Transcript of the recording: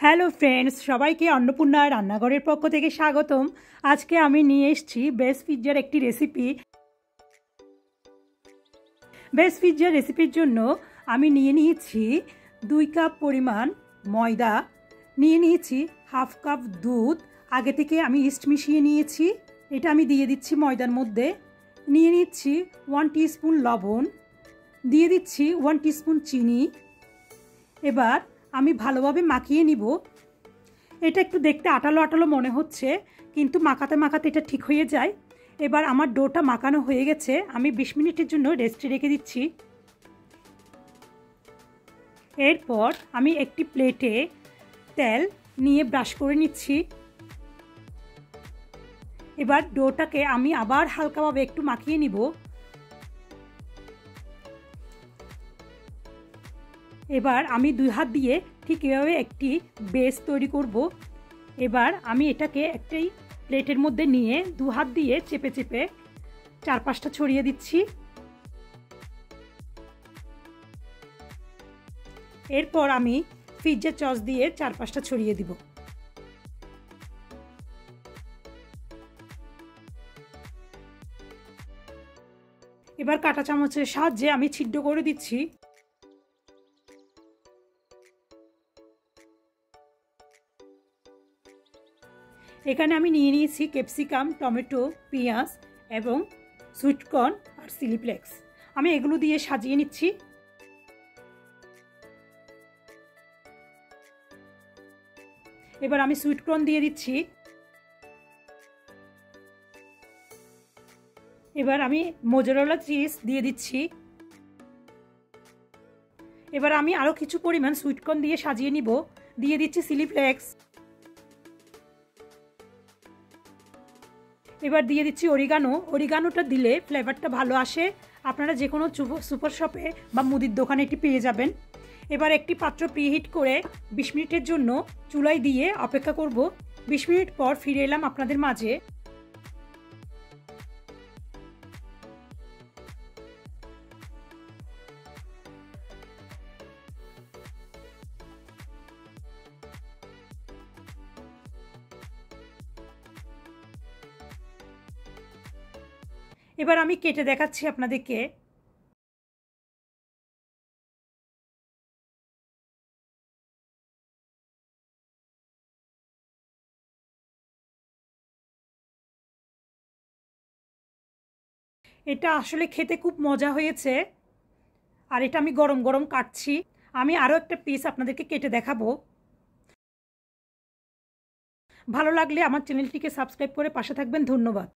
Hello friends, সবাইকে অন্নপূর্ণা রান্নাঘরের পক্ষ থেকে স্বাগতম। আজকে আমি নিয়ে এসেছি বেস পিৎজার একটি রেসিপি। বেস পিৎজার রেসিপির জন্য আমি নিয়ে নিয়েছি 2 কাপ পরিমাণ ময়দা, নিয়ে নিয়েছি হাফ কাপ দুধ। আগে থেকে আমি ইস্ট মিশিয়ে নিয়েছি, এটা আমি দিয়ে দিচ্ছি ময়দার মধ্যে। নিয়ে নিচ্ছি 1 টিস্পুন লবণ, দিয়ে দিচ্ছি 1 টিস্পুন চিনি। এবার আমি ভালোভাবে মাখিয়ে নিব। এটা একটু দেখতে আটালো আটালো মনে হচ্ছে, কিন্তু মাখাতে মাখাতে এটা ঠিক হয়ে যায়। এবার আমার ডোটা মাখানো হয়ে গেছে, আমি 20 মিনিটের জন্য রেস্টে রেখে দিচ্ছি। এরপর আমি একটি প্লেটে তেল নিয়ে ব্রাশ করে নিচ্ছি। এবার ডোটাকে আমি আবার হালকাভাবে একটু মাখিয়ে নিব। এবার আমি 2 হাত দিয়ে ঠিক এভাবে একটি বেস তৈরি করব। এবার আমি এটাকে একটি প্লেটের মধ্যে নিয়ে 2 হাত দিয়ে চেপে চেপে চারপাশটা ছড়িয়ে দিচ্ছি। এরপর আমি পিৎজা সস দিয়ে চারপাশটা ছড়িয়ে দিব। এবার কাঁটা চামচের সাহায্যে আমি ছিদ্র করে দিচ্ছি। এখানে আমি নিয়ে নিয়েছি ক্যাপসিকাম, টমেটো, পেঁয়াজ এবং সুইটকর্ন আর চিলি ফ্লেক্স। আমি এগুলো দিয়ে সাজিয়ে নিচ্ছি। এবার আমি সুইটকর্ন দিয়ে দিচ্ছি। এবার আমি মোজারেলা চিজ দিয়ে দিচ্ছি। এবার আমি আরও কিছু পরিমাণ সুইটকর্ন দিয়ে সাজিয়ে নিব। দিয়ে দিচ্ছি চিলি ফ্লেক্স। এবার দিয়ে দিচ্ছি অরিগানো। অরিগানোটা দিলে ফ্লেভারটা ভালো আসে। আপনারা যে কোনো সুপার শপে বা মুদির দোকানে এটি পেয়ে যাবেন। এবার একটি পাত্র প্রিহিট করে 20 মিনিটের জন্য চুলায় দিয়ে অপেক্ষা করব। 20 মিনিট পর ফিরে এলাম আপনাদের মাঝে। এবার আমি কেটে দেখাচ্ছি আপনাদেরকে। এটা আসলে খেতে খুব মজা হয়েছে, আর এটা আমি গরম গরম কাটছি। আমি আরও একটা পিস আপনাদেরকে কেটে দেখাবো। ভালো লাগলে আমার চ্যানেলটিকে সাবস্ক্রাইব করে পাশে থাকবেন। ধন্যবাদ।